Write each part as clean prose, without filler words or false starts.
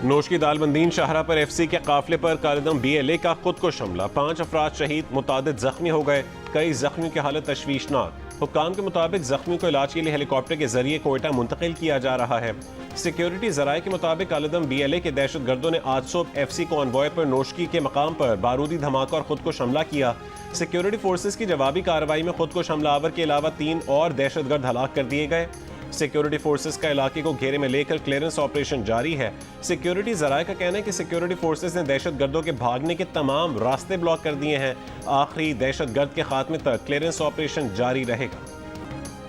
नोश की दालबंदीन शाहरा पर FC के काफिले पर कालेदम BLA का खुद को हमला, 5 अफराद शहीद, मुतादिद जख्मी हो गए, कई जख्मियों की हालत तशवीशनाक। हुक्काम के मुताबिक जख्मियों को इलाज के लिए हेलीकॉप्टर के जरिए कोयटा मुंतकिल किया जा रहा है। सिक्योरिटी जराये के मुताबिक कालेदम BLA के दहशत गर्दों ने आज सुबह FC कॉन्वॉय पर नोशकी के मकाम पर बारूदी धमाका और खुद को हमला किया। सिक्योरिटी फोर्सेज की जवाबी कार्रवाई में खुद को हमलावर के अलावा 3 और दहशतगर्द हलाक कर दिए गए। सिक्योरिटी फोर्सेस का इलाके को घेरे में लेकर क्लियरेंस ऑपरेशन जारी है। सिक्योरिटी जराये का कहना है कि सिक्योरिटी फोर्सेस ने दहशतगर्दों के भागने के तमाम रास्ते ब्लॉक कर दिए हैं। आखिरी दहशतगर्द के खात्मे तक क्लियरेंस ऑपरेशन जारी रहेगा।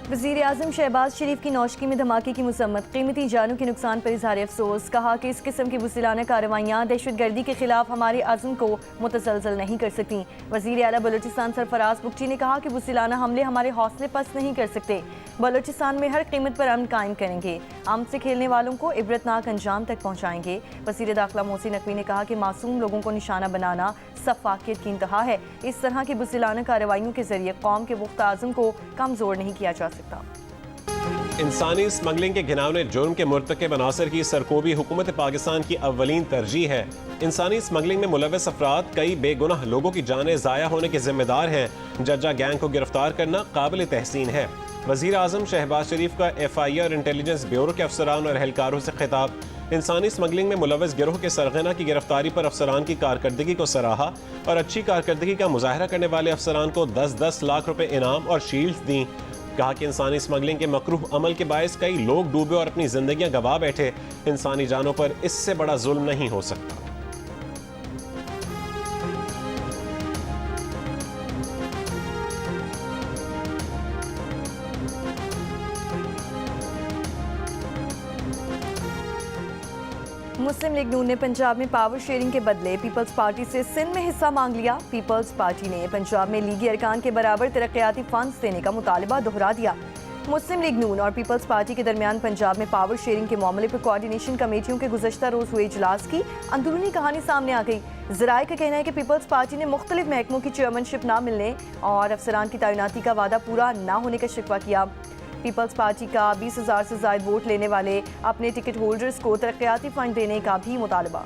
वज़ीर आज़म शहबाज शरीफ की नौशकी में धमाके की मुसम्मत, कीमती जानों के नुकसान पर इज़हार अफसोस। कहा कि इस किस्म की बुज़दिलाना कार्रवाइयाँ दहशतगर्दी के खिलाफ हमारे आज़म को मुतसलसल नहीं कर सकती। वज़ीर आला बलूचिस्तान सरफराज बुगटी ने कहा कि बुज़दिलाना हमले हमारे हौसले पस्त नहीं कर सकते। बलूचिस्तान में हर कीमत पर अमन कायम करेंगे, अमन से खेलने वालों को इबरतनाक अंजाम तक पहुँचाएंगे। वज़ीर दाखिला मोहसिन नकवी ने कहा कि मासूम लोगों को निशाना बनाना सफाकियत की इंतहा है। इस तरह की बुज़दिलाना कार्रवाइयों के जरिए कौम के वक्त आज़म को कमज़ोर नहीं किया जा सकता। इंसानी स्मगलिंग के घिनौने जुर्म के मुर्तकिब अनासर की सरकोबी हुकूमत पाकिस्तान की अव्वलीन तरजीह है। इंसानी स्मगलिंग में मुलव्वस अफराद कई बेगुनाह लोगों की जानें ज़ाया होने के जिम्मेदार हैं। जज्जा गैंग को गिरफ्तार करना काबिल तहसीन है। वज़ीर आज़म शहबाज शरीफ का FI और इंटेलिजेंस ब्यूरो के अफसरान और एहलकारों से खिताब। इंसानी स्मगलिंग में मुलव्वस गिरोह के सरगना की गिरफ्तारी पर अफसरान की कारकर्दगी को सराहा और अच्छी कारकर्दगी का मुजाहरा करने वाले अफसरान को 10-10 लाख रुपए इनाम और शील्ड्स दी। कहा कि इंसानी स्मगलिंग के मकरूह अमल के बायस कई लोग डूबे और अपनी जिंदगियां गंवा बैठे। इंसानी जानों पर इससे बड़ा जुल्म नहीं हो सकता। मुस्लिम लीग नून ने पंजाब में पावर शेयरिंग के बदले पीपल्स पार्टी से सिंध में हिस्सा मांग लिया। पीपल्स पार्टी ने पंजाब में लीगी अरकान के बराबर तरक्याती फंड्स देने का मुतालबा दोहरा दिया। मुस्लिम लीग नून और पीपल्स पार्टी के दरमियान पंजाब में पावर शेयरिंग के मामले पर कोऑर्डिनेशन कमेटियों के गुज़श्ता रोज हुए इजलास की अंदरूनी कहानी सामने आ गई। ज़राए का कहना है कि पीपल्स पार्टी ने मुख्तलिफ महकमों की चेयरमैनशिप न मिलने और अफसरान की तैनाती का वादा पूरा न होने का शिकवा किया। पीपल्स पार्टी का 20,000 से ज़ायद वोट लेने वाले अपने टिकट होल्डर्स को तरक्याती फंड देने का भी मुतालबा।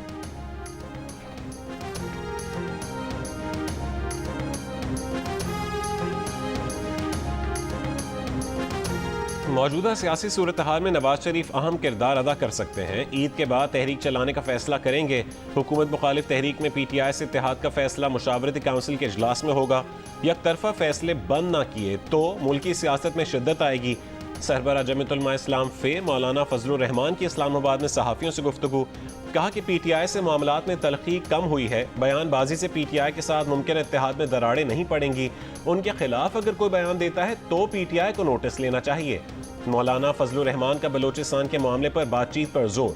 मौजूदा सियासी सूरत हाल में नवाज शरीफ अहम किरदार अदा कर सकते हैं। ईद के बाद तहरीक चलाने का फैसला करेंगे। हुकूमत मुखालिफ तहरीक में PTI से इत्तेहाद का फैसला मुशावरती काउंसिल के इजलास में होगा। एक तरफा फैसले बंद ना किए तो मुल्की सियासत में शिद्दत आएगी। सरबरा जमीयत उलमा इस्लाम फे मौलाना फजलुर रहमान की इस्लामाबाद में सहाफ़ियों से गुफ्तगू। कहा कि PTI से मामलात में तलखी कम हुई है। बयानबाजी से PTI के साथ मुमकिन इत्तेहाद में दरारें नहीं पड़ेंगी। उनके खिलाफ अगर कोई बयान देता है तो PTI को नोटिस लेना चाहिए। मौलाना फजलुर रहमान का बलूचिस्तान के मामले पर बातचीत पर जोर।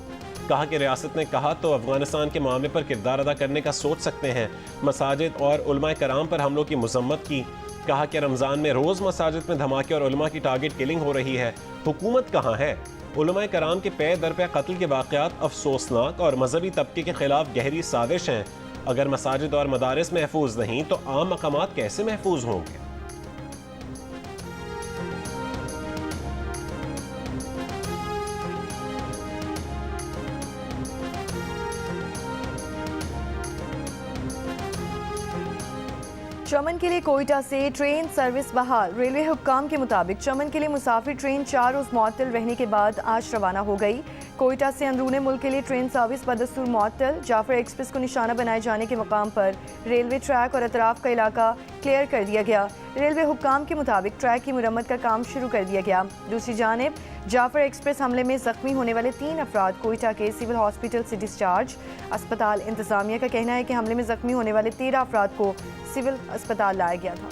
कहा कि रियासत ने कहा तो अफगानिस्तान के मामले पर किरदार अदा करने का सोच सकते हैं। मसाजिद और उलमा कराम पर हमलों की मजम्मत की। कहा कि रमज़ान में रोज़ मसाजिद में धमाके और उलमा की टारगेट किलिंग हो रही है। हुकूमत कहाँ है? उलमा कराम के पे दर पे कत्ल के वाक़यात अफसोसनाक और मजहबी तबके के खिलाफ गहरी साजिश हैं। अगर मसाजिद और मदारिस महफूज नहीं तो आम मकामात कैसे महफूज होंगे? चमन के लिए कोयटा से ट्रेन सर्विस बहाल। रेलवे हुक्काम के मुताबिक चमन के लिए मुसाफिर ट्रेन 4 रोज़ मुअत्तल रहने के बाद आज रवाना हो गई। कोयटा से अंदरूनी मुल्क के लिए ट्रेन सर्विस बदस्तूर मुअत्तल। जाफर एक्सप्रेस को निशाना बनाए जाने के मकाम पर रेलवे ट्रैक और अतराफ का इलाका क्लियर कर दिया गया। रेलवे हुक्काम के मुताबिक ट्रैक की मुरम्मत का काम शुरू कर दिया गया। दूसरी जानिब जाफर एक्सप्रेस हमले में जख्मी होने वाले 3 अफराद कोयटा के सिविल हॉस्पिटल से डिस्चार्ज। अस्पताल इंतजामिया का कहना है कि हमले में जख्मी होने वाले 13 अफराद को सिविल अस्पताल लाया गया था।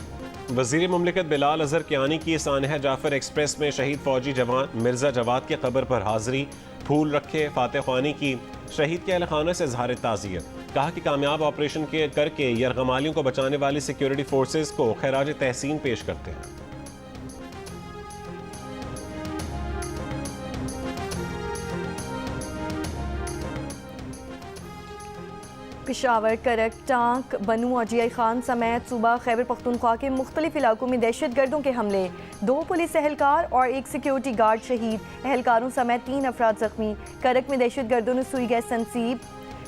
वज़ीर मुमलिकत बिलाल अजहर कियानी की सानह जाफर एक्सप्रेस में शहीद फौजी जवान मिर्जा जवाद के कब्र पर हाजिरी, फूल रखे, फातह ख्वानी की। शहीद के अहल खाना से इज़हार ताज़ियत। कहा कि कामयाब ऑपरेशन के करके यरगमालियों को बचाने वाली सिक्योरिटी फोर्सेज को खैराज तहसीन पेश करते हैं। पेशावर, करक, टांक, बनू और जीआई खान समेत सूबा खैबर पख्तूनख्वा के मुख्तलिफ इलाकों में दहशत गर्दों के हमले, 2 पुलिस एहलकार और 1 सिक्योरिटी गार्ड शहीद, एहलकारों समेत 3 अफराद जख्मी। करक में दहशत गर्दों ने सुई गैस तनसीब,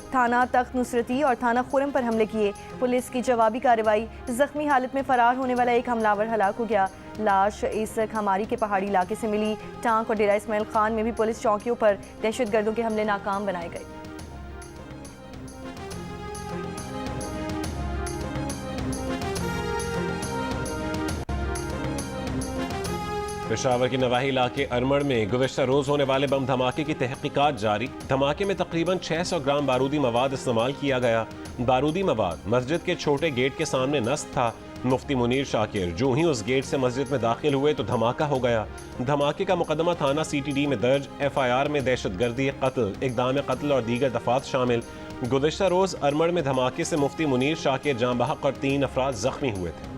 थाना तख्त नुसरती और थाना खुरम पर हमले किए। पुलिस की जवाबी कार्रवाई, जख्मी हालत में फरार होने वाला एक हमलावर हलाक हो गया। लाश इस खमारी के पहाड़ी इलाके से मिली। टांक और डेरा इस्माइल खान में भी पुलिस चौकियों पर दहशत गर्दों के हमले नाकाम बनाए गए। पेशावर की नवाही इलाके अरमड़ में गुज़श्ता रोज़ होने वाले बम धमाके की तहकीकात जारी। धमाके में तकरीबन 600 ग्राम बारूदी मवाद इस्तेमाल किया गया। बारूदी मवाद मस्जिद के छोटे गेट के सामने नस्ब था। मुफ्ती मुनीर शाकिर जो ही उस गेट से मस्जिद में दाखिल हुए तो धमाका हो गया। धमाके का मुकदमा थाना CTD में दर्ज। FIR में दहशतगर्दी, कत्ल, इक़दाम कत्ल और दीगर दफात शामिल। गुज़श्ता रोज़ अरमड़ में धमाके से मुफ्ती मुनीर शाकिर जाँ बहक और 3 अफराद जख्मी हुए थे।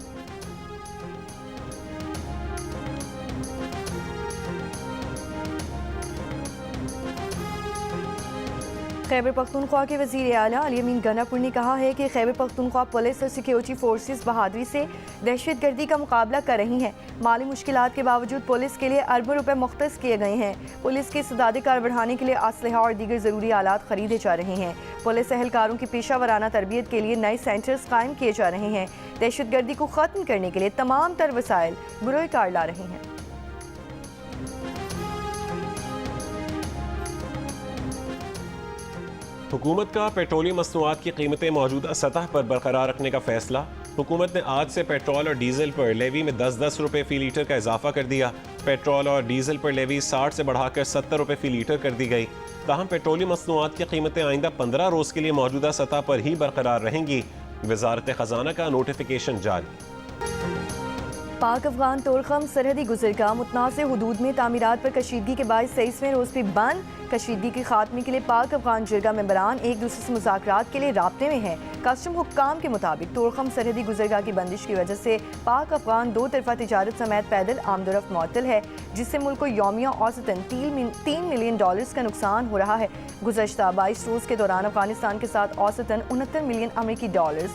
खैबर पख्तूनख्वा के वज़ीर आला अली अमीन गनापुर ने कहा है कि खैबर पख्तूनख्वा पुलिस और सिक्योरिटी फोर्सेस बहादुरी से दहशत गर्दी का मुकाबला कर रही हैं। माली मुश्किलात के बावजूद पुलिस के लिए अरबों रुपए मुख्तस किए गए हैं। पुलिस के इस्तेदाद कार बढ़ाने के लिए असलहा और दीगर ज़रूरी आलात खरीदे जा रहे हैं। पुलिस एहलकारों की पेशा वराना तरबियत के लिए नए सेंटर्स कायम किए जा रहे हैं। दहशत गर्दी को ख़त्म करने के लिए तमाम तर वसाइल बुरोए कार ला रहे हैं। हुकूमत का पेट्रोलियम मसनूआत की कीमतें मौजूदा सतह पर बरकरार रखने का फैसला। हुकूमत ने आज से पेट्रोल और डीजल पर लेवी में 10-10 रुपये फ़ी लीटर का इजाफा कर दिया। पेट्रोल और डीजल पर लेवी 60 से बढ़ाकर 70 रुपये फ़ी लीटर कर दी गई। ताहम पेट्रोलियम मसनूआत की कीमतें आइंदा 15 रोज़ के लिए मौजूदा सतह पर ही बरकरार रहेंगी। वजारत ख़जाना का नोटिफिकेशन जारी। पाक अफगान तोरखम सरहदी गुजरगाह मुतनाज़ हुदूद में तामीरात पर कशीदगी के बाद 23वें रोज़ भी बंद। कशीदगी के खात्मे के लिए पाक अफगान जिरगा मेंबरान एक दूसरे से मुज़ाकरात के लिए राब्ते में हैं। कस्टम हुक्काम के मुताबिक तोरखम सरहदी गुजरगाह की बंदिश की वजह से पाक अफगान 2 तरफा तिजारत समेत पैदल आमदोरफ्त मुअत्तल है, जिससे मुल्क को यौमिया औसतन $3 मिलियन का नुकसान हो रहा है। गुज़श्ता 22 रोज़ के दौरान अफगानिस्तान के साथ औसतन $69 मिलियन अमरीकी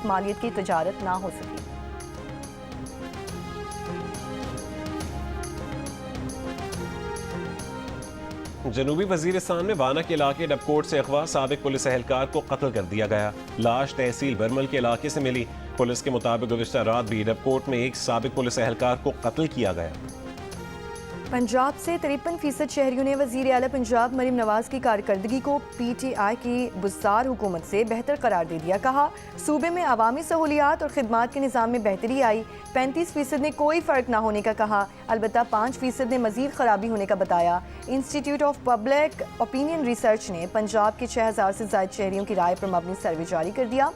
मालियत की तिजारत ना हो सकी। जनूबी वजीरिस्तान में वाना के इलाके डबकोट से अगवा साबिक पुलिस एहलकार को कत्ल कर दिया गया। लाश तहसील बरमल के इलाके से मिली। पुलिस के मुताबिक गुज़श्ता रात भी डबकोट में एक साबिक पुलिस एहलकार को कत्ल किया गया। पंजाब से 53% शहरियों ने वज़ीर आला पंजाब मरीम नवाज की कारकर्दगी को PTI की बुज़दार हुकूमत से बेहतर करार दे दिया। कहा, सूबे में अवामी सहूलियात और खिदमात के निज़ाम में बेहतरी आई। 35% ने कोई फ़र्क ना होने का कहा, अलबत्ता 5% ने मज़ीद ख़राबी होने का बताया। Institute of public opinion research ने पंजाब के 6000 से ज़ायद शहरियों की राय पर मबनी सर्वे जारी कर दिया।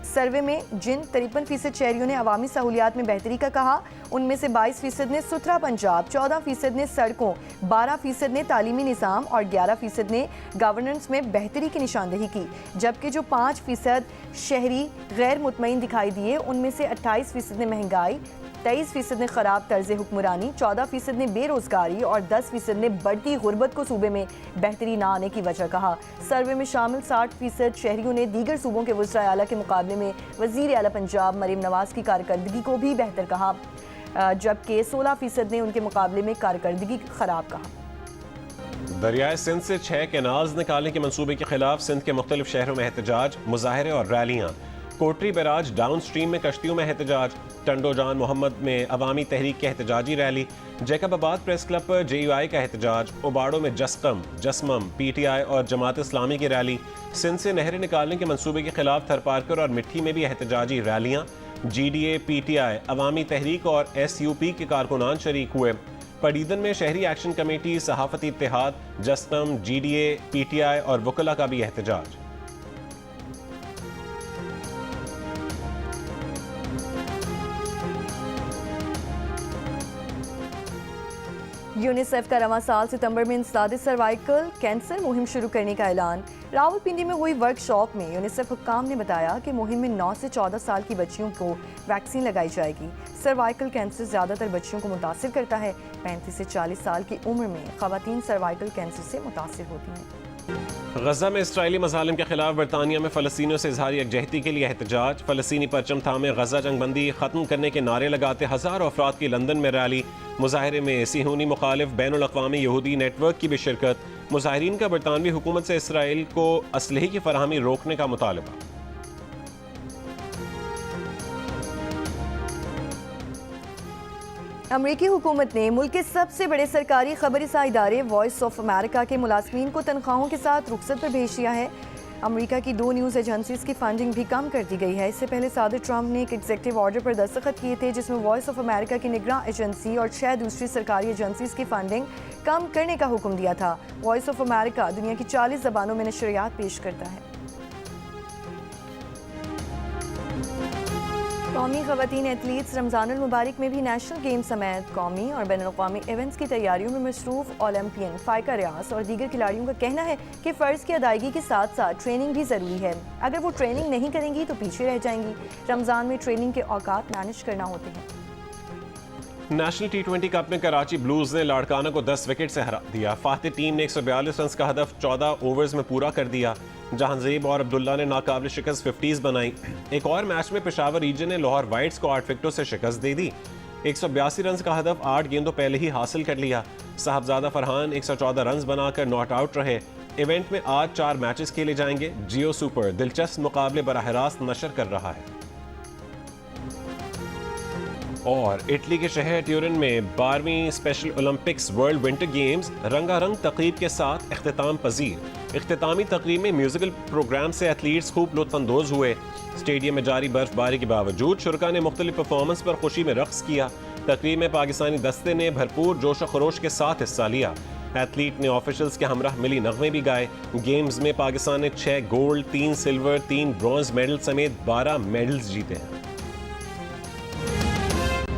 सर्वे में जिन 53% शहरियों ने अवामी सहूलियात में बेहतरी का कहा, उनमें से 22% ने सुथरा पंजाब, 14% ने सड़कों, 12% ने तालीमी निज़ाम और 11% ने गवर्नेंस में बेहतरी की निशानदेही की। जबकि जो 5% शहरी गैर मुतमईन दिखाई दिए, उनमें से 28% ने महंगाई, 23% ने खराब तर्ज हुक्मरानी, 14% ने बेरोजगारी और 10% ने बढ़ती गुर्बत को सूबे में बेहतरी ना आने की वजह कहा। सर्वे में शामिल 60% शहरियों ने दीगर सूबों के वज़ीर आला के मुकाबले में वज़ीर आला पंजाब मरीम नवाज की कारकर्दगी को भी बेहतर कहा, जबकि 16% ने उनके मुकाबले में कारकर्दगी खराब कहा। दरियाए सिंध से 6 कैनाल्स निकालने के मंसूबे के खिलाफ सिंध के मुख्तलिफ शहरों में एहतजाज, मुजाहरे और रैलियाँ। कोटरी बैराज डाउन स्ट्रीम में कश्तियों में एहतजाज। टंडो जान मोहम्मद में अवामी तहरीक की एहतजाजी रैली। जैकबाबाद प्रेस क्लब पर JUI का एहतजाज। उबाड़ो में जसमम PTI और जमात इस्लामी की रैली। सिंध से नहरें निकालने के मंसूबे के खिलाफ थरपारकर और मिट्टी में भी एहतजाजी रैलियाँ। GDA, PTI, अवामी तहरीक और SUP के कारकुनान शरीक हुए। पडीदन में शहरी एक्शन कमेटी, सहाफती इत्तेहाद, जसम, GDA, PTI और वकला का भी एहतजाज। यूनिसेफ का रवां साल सितंबर में इंसदाद सर्वाइकल कैंसर मुहिम शुरू करने का ऐलान। रावलपिंडी में हुई वर्कशॉप में यूनिसेफ हुक्काम ने बताया कि मुहिम में 9 से 14 साल की बच्चियों को वैक्सीन लगाई जाएगी। सर्वाइकल कैंसर ज़्यादातर बच्चियों को मुतासिर करता है। 35 से 40 साल की उम्र में ख़वातीन सर्वाइकल कैंसर से मुतासिर होती हैं। गजा में इसराइली मजालिम के खिलाफ बरतानिया में फ़लस्तीनियों से इजहार यकजहती के लिए एहतजाज। फ़लस्तीनी परचम थामे गजा जंगबंदी ख़त्म करने के नारे लगाते हज़ारों अफराद की लंदन में रैली। मुजाहरे में सिहूनी मुखालिफ बैनुल अक़वामी यहूदी नेटवर्क की भी शिरकत। मुजाहिरीन का बरतानवी हुकूमत से इसराइल को असलहे की फराहमी रोकने का मुतालबा। अमरीकी हुकूमत ने मुल्क के सबसे बड़े सरकारी खबरसां इदारे वॉइस ऑफ अमेरिका के मुलाजमीन को तनख्वाहों के साथ रुखसत पर भेज दिया है। अमरीका की 2 न्यूज़ एजेंसीज की फंडिंग भी कम कर दी गई है। इससे पहले सदर ट्रंप ने एक एग्जीक्यूटिव ऑर्डर पर दस्तखत किए थे जिसमें वॉइस ऑफ अमेरिका की निगरां एजेंसी और 6 दूसरी सरकारी एजेंसीज की फंडिंग कम करने का हुक्म दिया था। वॉइस ऑफ अमेरिका दुनिया की 40 ज़बानों में नशरियात पेश करता है। कौमी ख़वातीन एथलीट्स रमज़ानुल मुबारक में भी नेशनल गेम समेत कौमी और बैनुल-अक़वामी इवेंट्स की तैयारियों में मसरूफ़ ओलंपियन फ़ाइका रियाज और दीगर खिलाड़ियों का कहना है कि फ़र्ज़ की अदायगी के साथ साथ ट्रेनिंग भी ज़रूरी है। अगर वो ट्रेनिंग नहीं करेंगी तो पीछे रह जाएंगी। रमज़ान में ट्रेनिंग के औकात मैनेज करना होते हैं। नेशनल T20 कप में कराची ब्लूज ने लाड़काना को 10 विकेट से हरा दिया। फातिह टीम ने 142 रन का हदफ 14 ओवर्स में पूरा कर दिया। जहांज़ेब और अब्दुल्ला ने नाकाबिल शिकस्त 50s बनाई। एक और मैच में पेशावर रीजन ने लाहौर वाइट्स को 8 विकेटों से शिकस्त दे दी। 182 रन का हदफ 8 गेंदों पहले ही हासिल कर लिया। साहबजादा फरहान 114 रन बनाकर नॉट आउट रहे। इवेंट में आज 4 मैचेस खेले जाएंगे। जियो सुपर दिलचस्प मुकाबले बराह रास्त नशर कर रहा है। और इटली के शहर ट्यूरिन में 12वीं special Olympics world winter games रंगारंग तकरीब के साथ इख्तिताम पजीर। इख्तितामी तकरीब में म्यूजिकल प्रोग्राम से एथलीट्स खूब लुत्फानंदोज हुए। स्टेडियम में जारी बर्फबारी के बावजूद शुरका ने मुख्तलिफ परफॉर्मेंस पर खुशी में रक्स किया। तकरीब में पाकिस्तानी दस्ते ने भरपूर जोश खरोश के साथ हिस्सा लिया। एथलीट ने ऑफिशियल्स के हमरा मिली नगमे भी गाए। गेम्स में पाकिस्तान ने 6 गोल्ड, 3 सिल्वर, 3 ब्रॉन्ज मेडल समेत 12 मेडल्स जीते हैं।